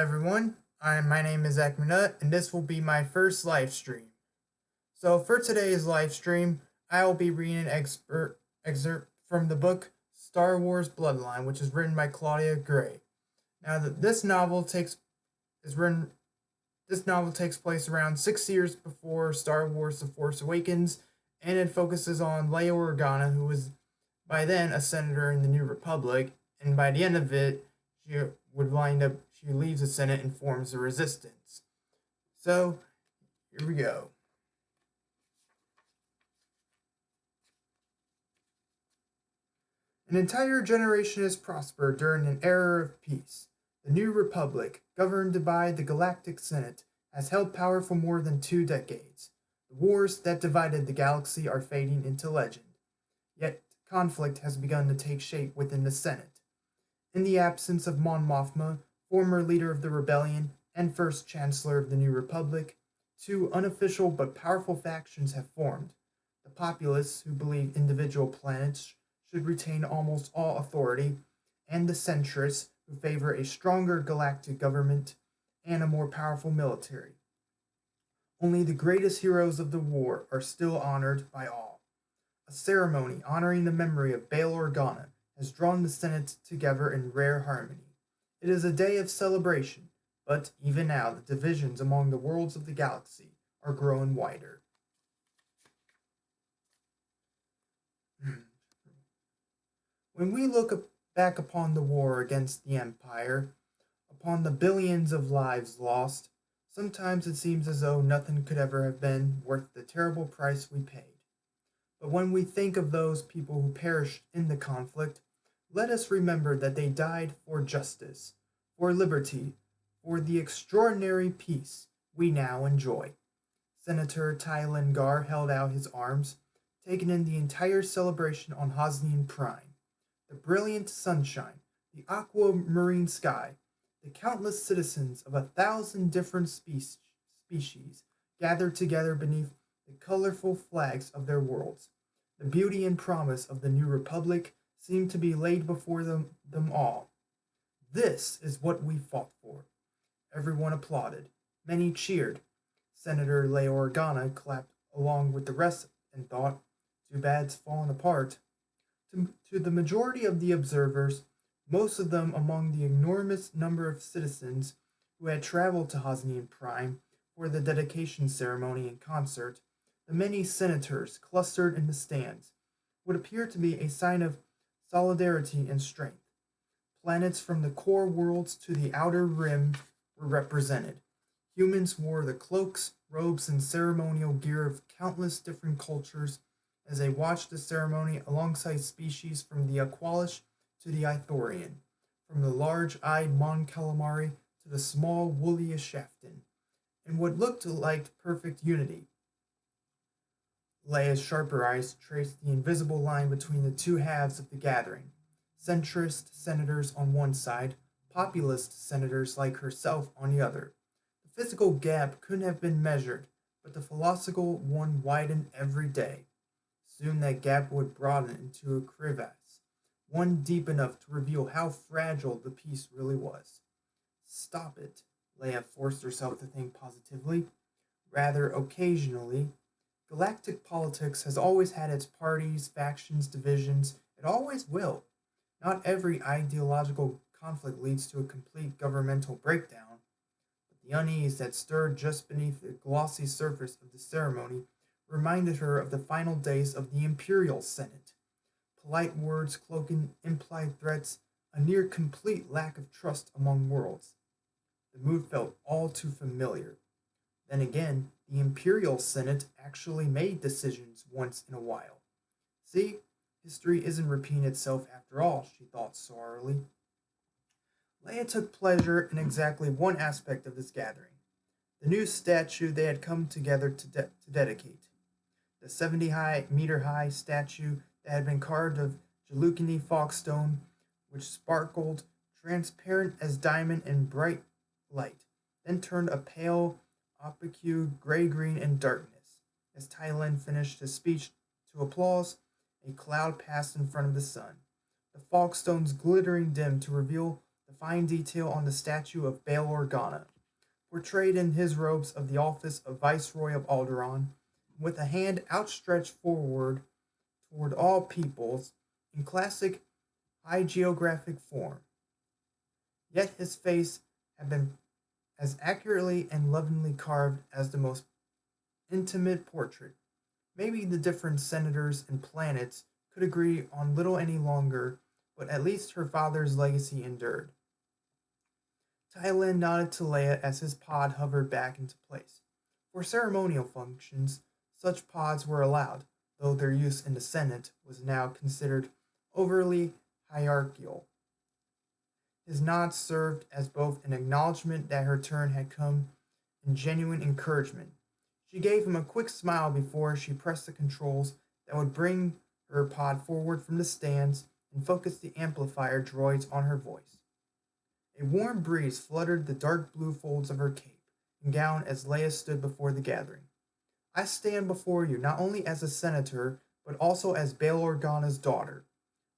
everyone. My name is Zachary McNutt, and this will be my first live stream. So for today's live stream, I will be reading an excerpt from the book Star Wars Bloodline, which is written by Claudia Gray. Now, this novel takes place around 6 years before Star Wars: The Force Awakens, and it focuses on Leia Organa, who was by then a senator in the New Republic, and by the end of it, she leaves the Senate and forms the Resistance. So, here we go. An entire generation has prospered during an era of peace. The New Republic, governed by the Galactic Senate, has held power for more than 2 decades. The wars that divided the galaxy are fading into legend. Yet, conflict has begun to take shape within the Senate. In the absence of Mon Mothma, former leader of the rebellion and first chancellor of the New Republic, 2 unofficial but powerful factions have formed: the populace, who believe individual planets should retain almost all authority, and the centrists, who favor a stronger galactic government and a more powerful military. Only the greatest heroes of the war are still honored by all. A ceremony honoring the memory of Bail Organa has drawn the Senate together in rare harmony. It is a day of celebration, but even now the divisions among the worlds of the galaxy are growing wider. When we look back upon the war against the Empire, upon the billions of lives lost, sometimes it seems as though nothing could ever have been worth the terrible price we paid. But when we think of those people who perished in the conflict, let us remember that they died for justice, for liberty, for the extraordinary peace we now enjoy. Senator Ty Lengar held out his arms, taking in the entire celebration on Hosnian Prime. The brilliant sunshine, the aquamarine sky, the countless citizens of 1,000 different species gathered together beneath the colorful flags of their worlds. The beauty and promise of the New Republic seemed to be laid before them all. This is what we fought for. Everyone applauded. Many cheered. Senator Leia Organa clapped along with the rest and thought, "Too bad it's fallen apart." To the majority of the observers, most of them among the enormous number of citizens who had traveled to Hosnian Prime for the dedication ceremony and concert, the many senators clustered in the stands, would appear to be a sign of solidarity and strength. Planets from the core worlds to the outer rim were represented. Humans wore the cloaks, robes, and ceremonial gear of countless different cultures as they watched the ceremony alongside species from the Aqualish to the Ithorian, from the large-eyed Mon Calamari to the small woolly Shafton, in what looked like perfect unity. Leia's sharper eyes traced the invisible line between the 2 halves of the gathering: centrist senators on one side, populist senators like herself on the other. The physical gap couldn't have been measured, but the philosophical one widened every day. Soon that gap would broaden into a crevasse, one deep enough to reveal how fragile the peace really was. Stop it, Leia forced herself to think positively. Rather occasionally, galactic politics has always had its parties, factions, divisions. It always will. Not every ideological conflict leads to a complete governmental breakdown, but the unease that stirred just beneath the glossy surface of the ceremony reminded her of the final days of the Imperial Senate. Polite words cloaking implied threats, a near complete lack of trust among worlds. The mood felt all too familiar. Then again, the Imperial Senate actually made decisions once in a while. See, history isn't repeating itself after all, she thought sorrowfully. Leia took pleasure in exactly one aspect of this gathering: the new statue they had come together to dedicate. The 70-meter-high statue that had been carved of Jalukini foxstone, which sparkled transparent as diamond in bright light, then turned a pale opaque gray-green in darkness. As Tylen finished his speech to applause, a cloud passed in front of the sun, the fogstones glittering dim to reveal the fine detail on the statue of Bail Organa, portrayed in his robes of the office of Viceroy of Alderaan, with a hand outstretched forward toward all peoples in classic high geographic form. Yet his face had been as accurately and lovingly carved as the most intimate portrait. Maybe the different senators and planets could agree on little any longer, but at least her father's legacy endured. Tylan nodded to Leia as his pod hovered back into place. For ceremonial functions, such pods were allowed, though their use in the Senate was now considered overly hierarchical. His nod served as both an acknowledgment that her turn had come and genuine encouragement. She gave him a quick smile before she pressed the controls that would bring her pod forward from the stands and focus the amplifier droids on her voice. A warm breeze fluttered the dark blue folds of her cape and gown as Leia stood before the gathering. I stand before you not only as a senator, but also as Bail Organa's daughter.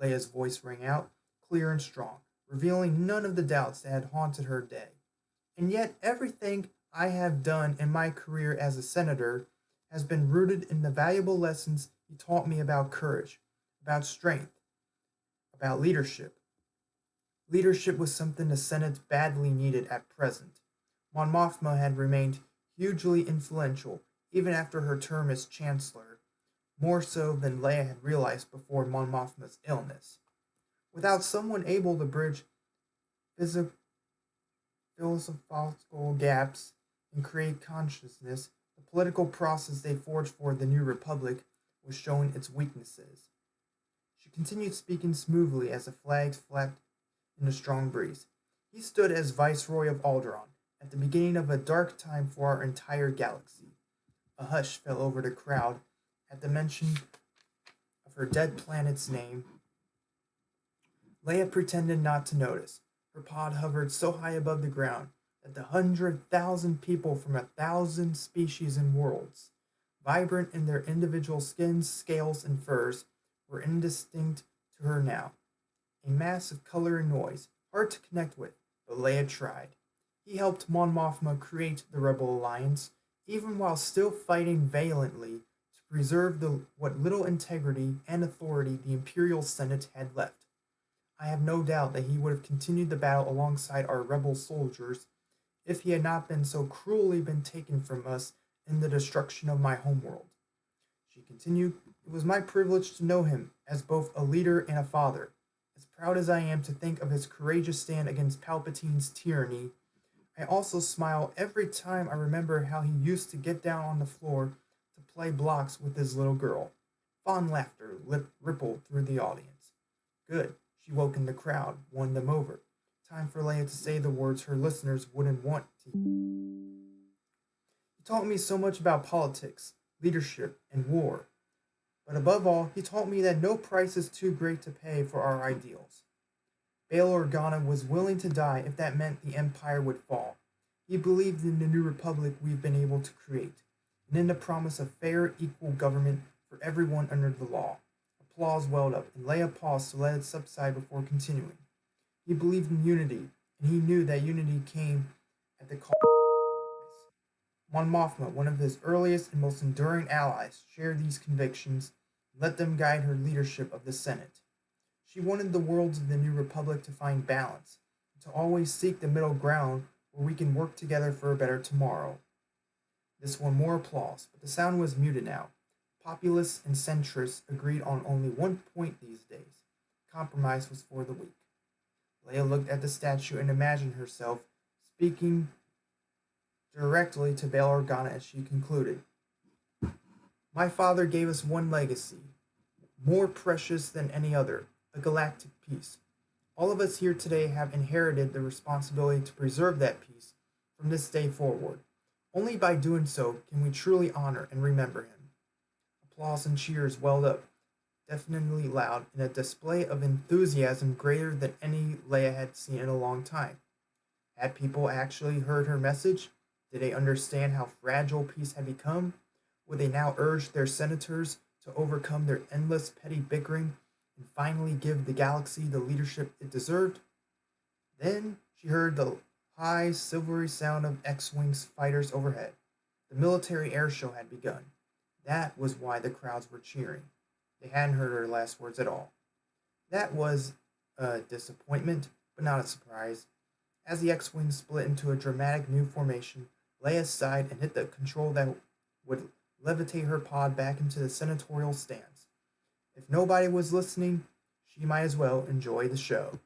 Leia's voice rang out, clear and strong, revealing none of the doubts that had haunted her day. And yet everything I have done in my career as a senator has been rooted in the valuable lessons he taught me about courage, about strength, about leadership. Leadership was something the Senate badly needed at present. Mon Mothma had remained hugely influential even after her term as chancellor, more so than Leia had realized before Mon Mothma's illness. Without someone able to bridge philosophical gaps and create consciousness, the political process they forged for the New Republic was showing its weaknesses. She continued speaking smoothly as the flags flapped in the strong breeze. He stood as Viceroy of Alderaan at the beginning of a dark time for our entire galaxy. A hush fell over the crowd at the mention of her dead planet's name. Leia pretended not to notice. Her pod hovered so high above the ground that the 100,000 people from 1,000 species and worlds, vibrant in their individual skins, scales, and furs, were indistinct to her now. A mass of color and noise, hard to connect with, but Leia tried. He helped Mon Mothma create the Rebel Alliance, even while still fighting valiantly to preserve what little integrity and authority the Imperial Senate had left. I have no doubt that he would have continued the battle alongside our rebel soldiers if he had not been so cruelly been taken from us in the destruction of my homeworld. She continued, it was my privilege to know him as both a leader and a father. As proud as I am to think of his courageous stand against Palpatine's tyranny, I also smile every time I remember how he used to get down on the floor to play blocks with his little girl. Fond laughter rippled through the audience. Good. She woke the crowd, won them over. Time for Leia to say the words her listeners wouldn't want to hear. He taught me so much about politics, leadership, and war. But above all, he taught me that no price is too great to pay for our ideals. Bail Organa was willing to die if that meant the Empire would fall. He believed in the new republic we've been able to create, and in the promise of fair, equal government for everyone under the law. Applause welled up, and Leia paused to let it subside before continuing. He believed in unity, and he knew that unity came at the cost of sacrifice. Mon Mothma, one of his earliest and most enduring allies, shared these convictions and let them guide her leadership of the Senate. She wanted the worlds of the New Republic to find balance, and to always seek the middle ground where we can work together for a better tomorrow. This won more applause, but the sound was muted now. Populists and centrists agreed on only one point these days. Compromise was for the weak. Leia looked at the statue and imagined herself speaking directly to Bail Organa as she concluded. My father gave us one legacy, more precious than any other, a galactic peace. All of us here today have inherited the responsibility to preserve that peace from this day forward. Only by doing so can we truly honor and remember him. Applause and cheers welled up, deafeningly loud, in a display of enthusiasm greater than any Leia had seen in a long time. Had people actually heard her message? Did they understand how fragile peace had become? Would they now urge their senators to overcome their endless petty bickering and finally give the galaxy the leadership it deserved? Then she heard the high, silvery sound of X-Wing's fighters overhead. The military air show had begun. That was why the crowds were cheering. They hadn't heard her last words at all. That was a disappointment, but not a surprise. As the X-Wing split into a dramatic new formation, Leia sighed and hit the control that would levitate her pod back into the senatorial stance. If nobody was listening, she might as well enjoy the show.